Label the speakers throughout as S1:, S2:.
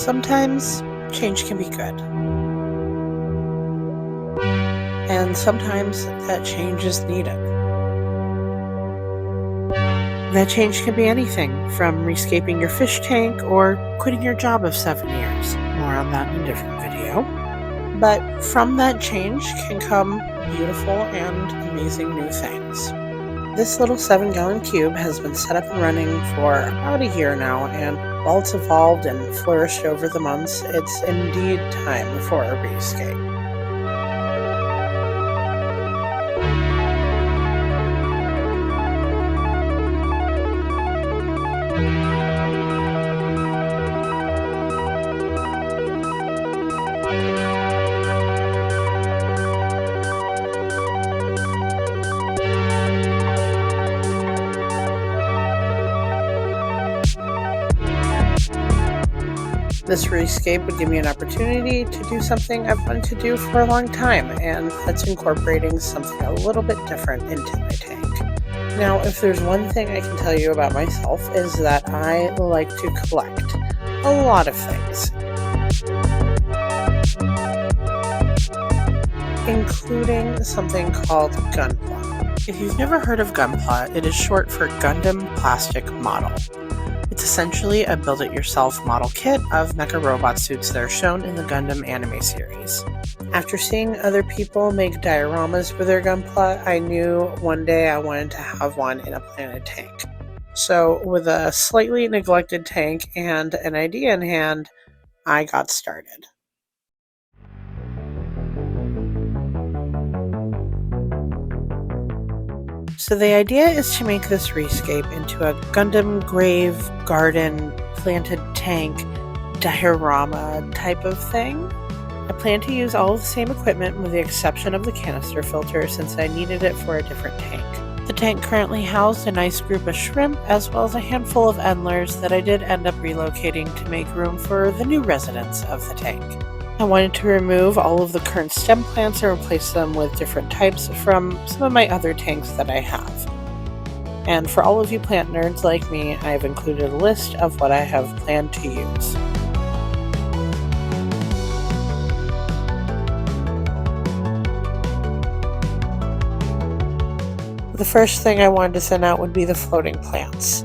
S1: Sometimes change can be good. And sometimes that change is needed. That change can be anything from rescaping your fish tank or quitting your job of 7 years. More on that in a different video. But from that change can come beautiful and amazing new things. This little 7-gallon cube has been set up and running for about a year now, and while it's evolved and flourished over the months, it's indeed time for a rescape. This rescape would give me an opportunity to do something I've wanted to do for a long time, and that's incorporating something a little bit different into my tank. Now, if there's one thing I can tell you about myself is that I like to collect a lot of things, including something called Gunpla. If you've never heard of Gunpla, it is short for Gundam Plastic Model. It's essentially a build-it-yourself model kit of mecha robot suits that are shown in the Gundam anime series. After seeing other people make dioramas for their Gunpla, I knew one day I wanted to have one in a Planet tank. So, with a slightly neglected tank and an idea in hand, I got started. So the idea is to make this rescape into a Gundam grave garden planted tank diorama type of thing. I plan to use all of the same equipment with the exception of the canister filter since I needed it for a different tank. The tank currently housed a nice group of shrimp as well as a handful of endlers that I did end up relocating to make room for the new residents of the tank. I wanted to remove all of the current stem plants and replace them with different types from some of my other tanks that I have. And for all of you plant nerds like me, I've included a list of what I have planned to use. The first thing I wanted to send out would be the floating plants.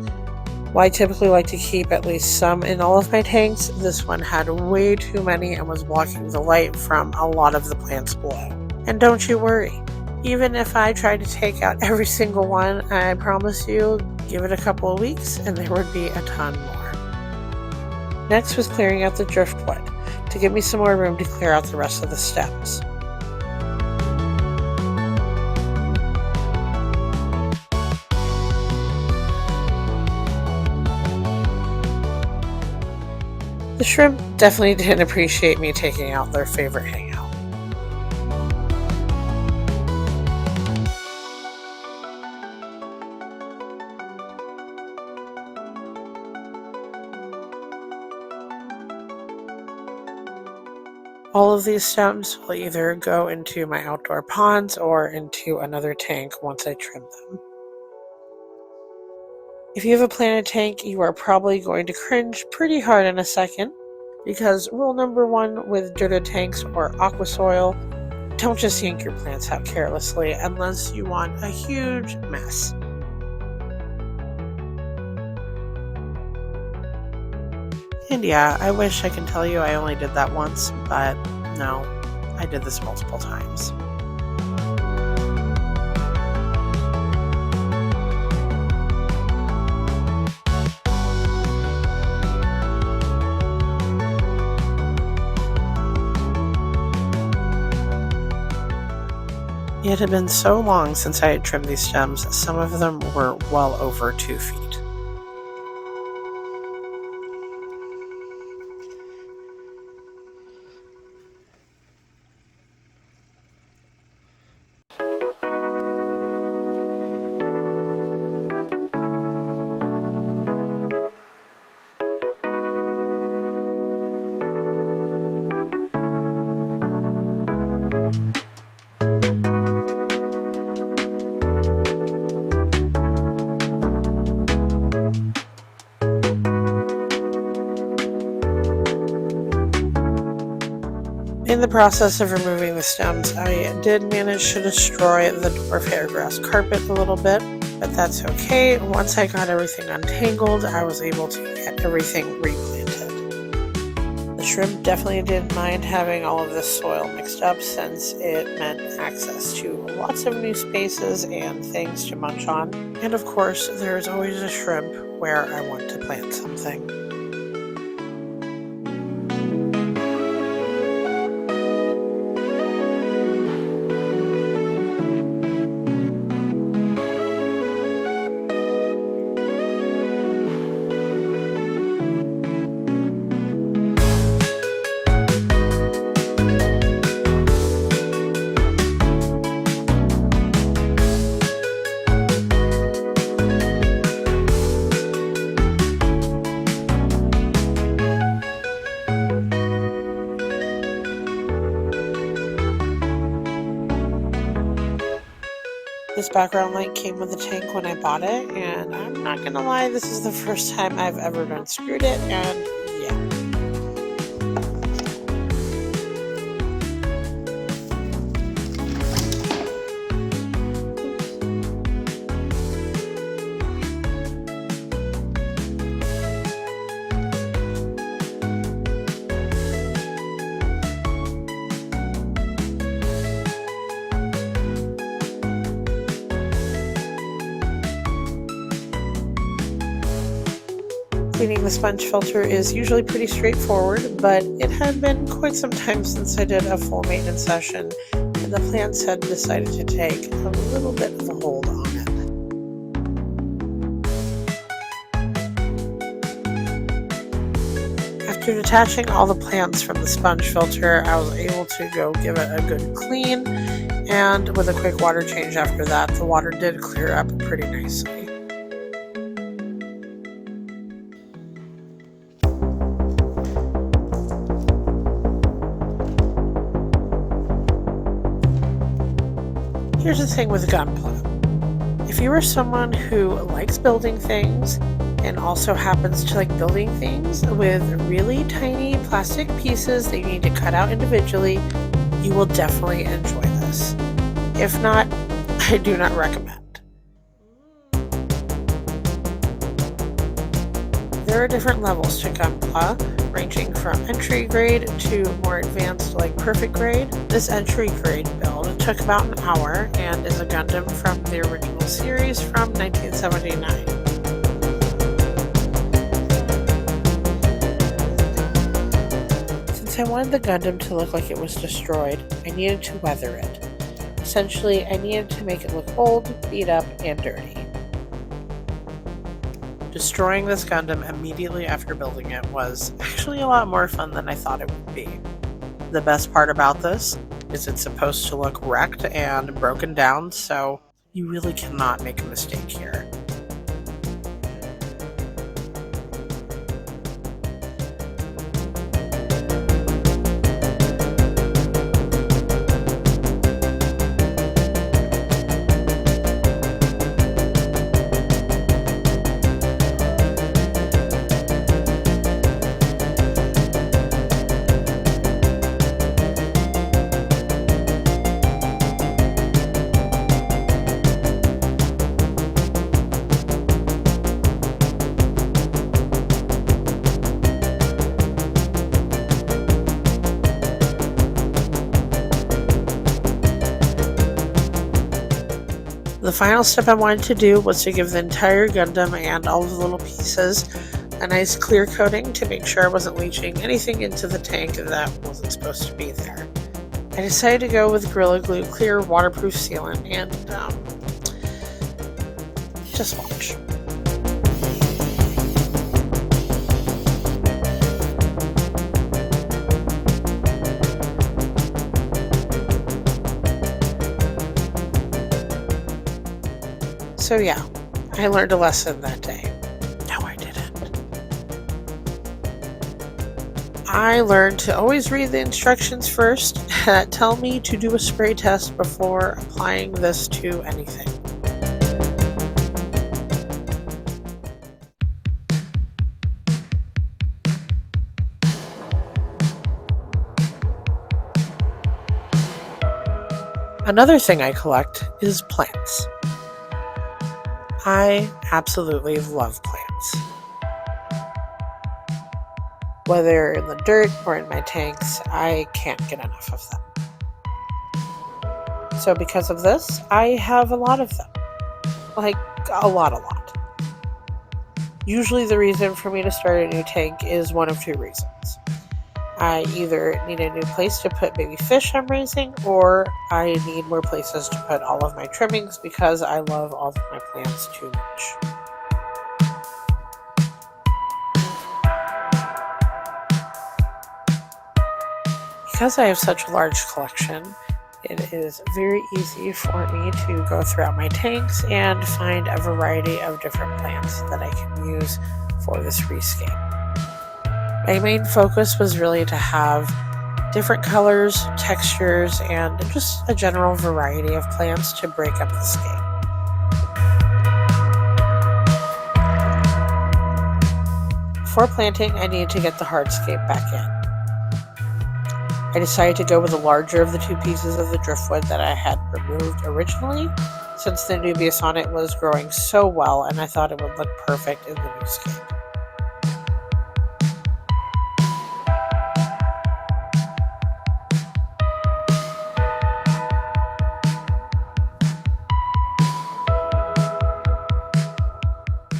S1: While I typically like to keep at least some in all of my tanks, this one had way too many and was blocking the light from a lot of the plants below. And don't you worry, even if I tried to take out every single one, I promise you, give it a couple of weeks and there would be a ton more. Next was clearing out the driftwood to give me some more room to clear out the rest of the stems. The shrimp definitely didn't appreciate me taking out their favorite hangout. All of these stems will either go into my outdoor ponds or into another tank once I trim them. If you have a planted tank, you are probably going to cringe pretty hard in a second, because rule number 1 with dirted tanks or aqua soil, don't just yank your plants out carelessly unless you want a huge mess. And yeah, I wish I could tell you I only did that once, but no, I did this multiple times. It had been so long since I had trimmed these stems, some of them were well over 2 feet. In the process of removing the stems, I did manage to destroy the dwarf hairgrass carpet a little bit, but that's okay. Once I got everything untangled, I was able to get everything replanted. The shrimp definitely didn't mind having all of this soil mixed up since it meant access to lots of new spaces and things to munch on. And of course, there's always a shrimp where I want to plant something. This background light came with the tank when I bought it, and I'm not gonna lie, this is the first time I've ever unscrewed it, and yeah. Cleaning the sponge filter is usually pretty straightforward, but it had been quite some time since I did a full maintenance session, and the plants had decided to take a little bit of a hold on it. After detaching all the plants from the sponge filter, I was able to go give it a good clean, and with a quick water change after that, the water did clear up pretty nicely. Here's the thing with Gunpla. If you are someone who likes building things and also happens to like building things with really tiny plastic pieces that you need to cut out individually, you will definitely enjoy this. If not, I do not recommend. There are different levels to Gunpla, ranging from entry grade to more advanced like perfect grade. This entry grade build took about an hour and is a Gundam from the original series from 1979. Since I wanted the Gundam to look like it was destroyed, I needed to weather it. Essentially, I needed to make it look old, beat up, and dirty. Destroying this Gundam immediately after building it was actually a lot more fun than I thought it would be. The best part about this is it's supposed to look wrecked and broken down, so you really cannot make a mistake here. The final step I wanted to do was to give the entire Gundam and all of the little pieces a nice clear coating to make sure I wasn't leaching anything into the tank that wasn't supposed to be there. I decided to go with Gorilla Glue clear waterproof sealant and just watch. So yeah, I learned a lesson that day. No, I didn't. I learned to always read the instructions first that tell me to do a spray test before applying this to anything. Another thing I collect is plants. I absolutely love plants. Whether in the dirt or in my tanks, I can't get enough of them. So because of this, I have a lot of them. Like, a lot. Usually the reason for me to start a new tank is one of two reasons. I either need a new place to put baby fish I'm raising, or I need more places to put all of my trimmings because I love all of my plants too much. Because I have such a large collection, it is very easy for me to go throughout my tanks and find a variety of different plants that I can use for this rescape. My main focus was really to have different colors, textures, and just a general variety of plants to break up the scape. Before planting, I need to get the hardscape back in. I decided to go with the larger of the two pieces of the driftwood that I had removed originally, since the Anubias on it was growing so well and I thought it would look perfect in the new scape.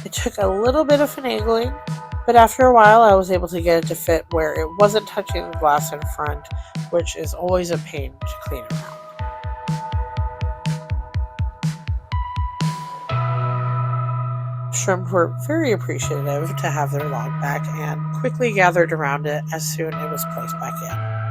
S1: It took a little bit of finagling, but after a while I was able to get it to fit where it wasn't touching the glass in front, which is always a pain to clean around. Shrimp were very appreciative to have their log back and quickly gathered around it as soon as it was placed back in.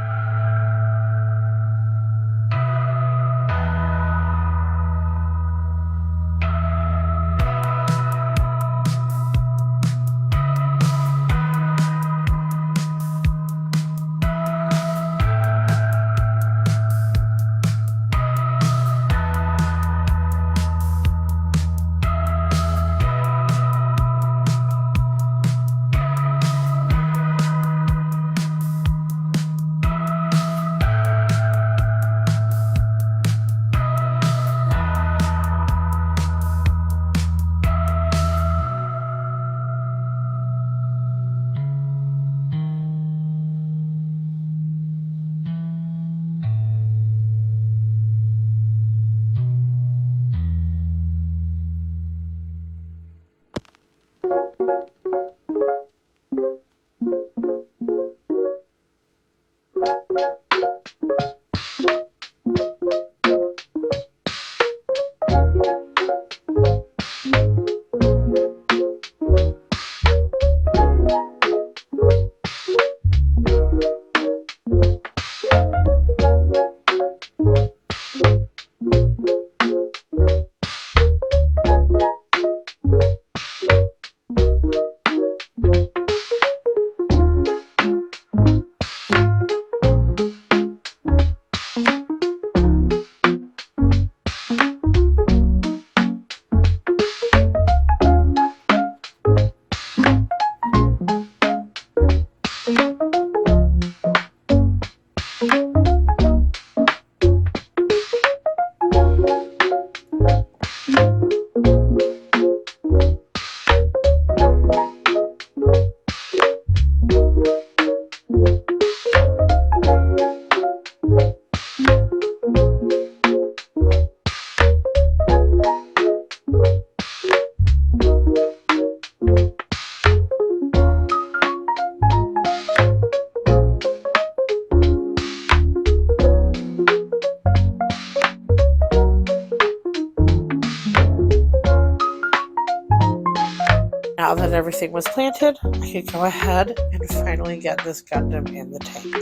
S1: Now that everything was planted, I could go ahead and finally get this Gundam in the tank.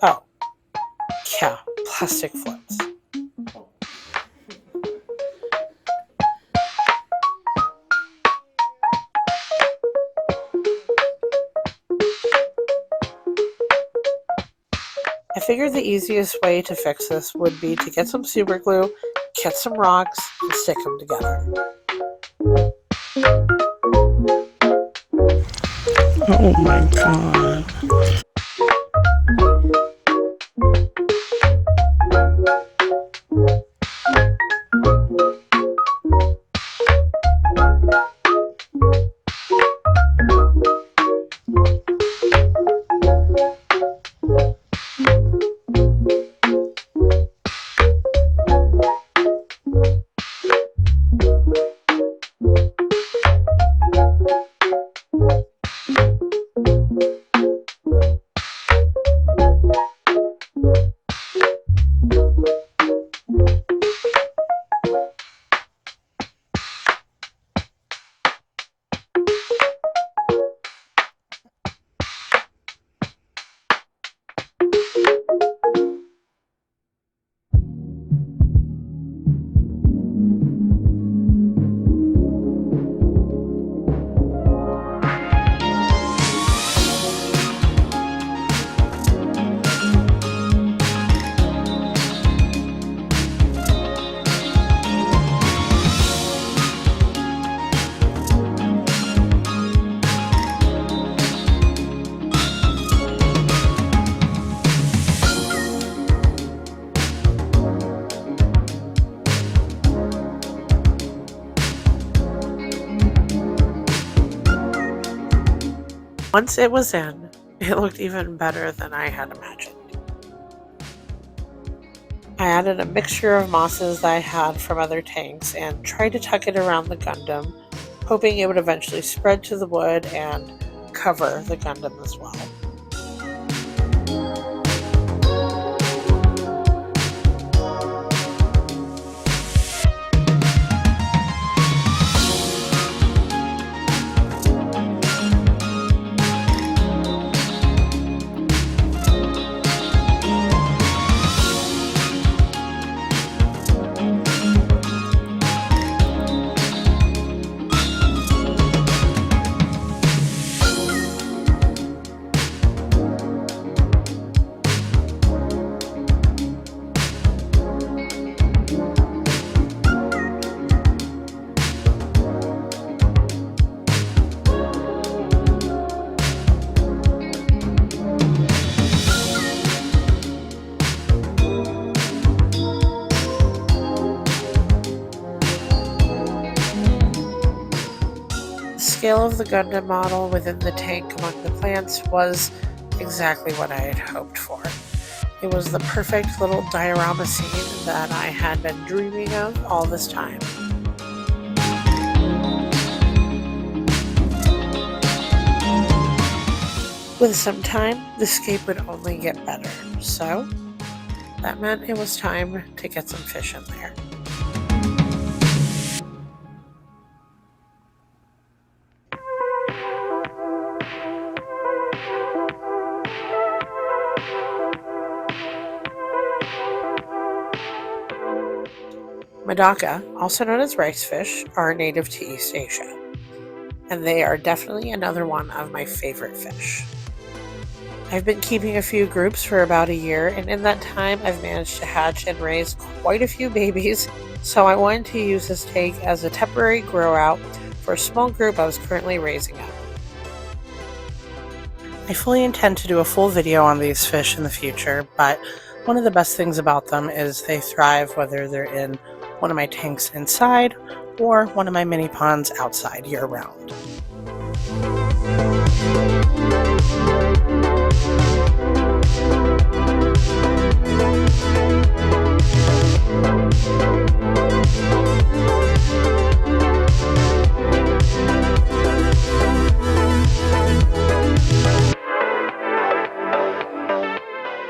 S1: Oh, yeah, plastic floats. I figured the easiest way to fix this would be to get some super glue, get some rocks, and stick them together.
S2: Oh my god.
S1: Once it was in, it looked even better than I had imagined. I added a mixture of mosses that I had from other tanks and tried to tuck it around the Gundam, hoping it would eventually spread to the wood and cover the Gundam as well. The scale of the Gundam model within the tank among the plants was exactly what I had hoped for. It was the perfect little diorama scene that I had been dreaming of all this time. With some time, the scape would only get better, so that meant it was time to get some fish in there. Medaka, also known as rice fish, are native to East Asia, and they are definitely another one of my favorite fish. I've been keeping a few groups for about a year, and in that time I've managed to hatch and raise quite a few babies, so I wanted to use this tank as a temporary grow out for a small group I was currently raising up. I fully intend to do a full video on these fish in the future, but one of the best things about them is they thrive whether they're in one of my tanks inside or one of my mini ponds outside year-round.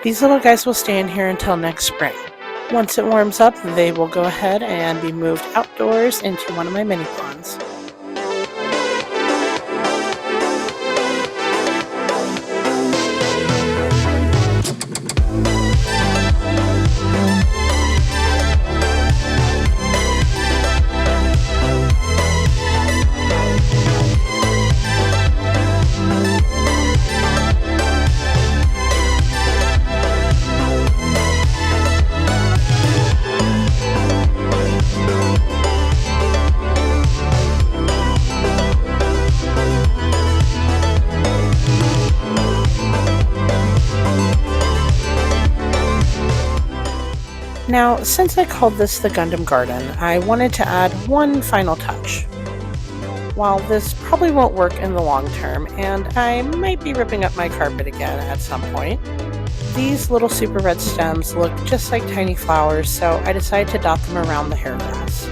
S1: These little guys will stay in here until next spring. Once it warms up, they will go ahead and be moved outdoors into one of my mini ponds. Now, since I called this the Gundam Garden, I wanted to add one final touch. While this probably won't work in the long term, and I might be ripping up my carpet again at some point, these little super red stems look just like tiny flowers, so I decided to dot them around the hairgrass.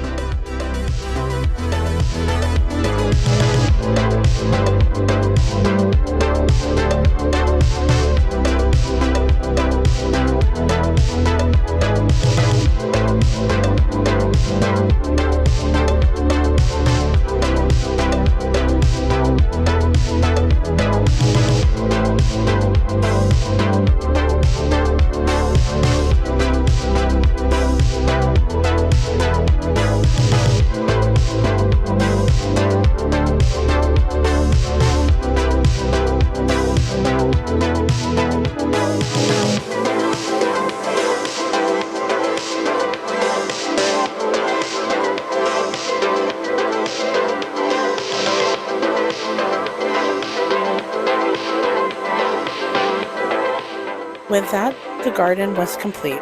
S1: With that, the garden was complete.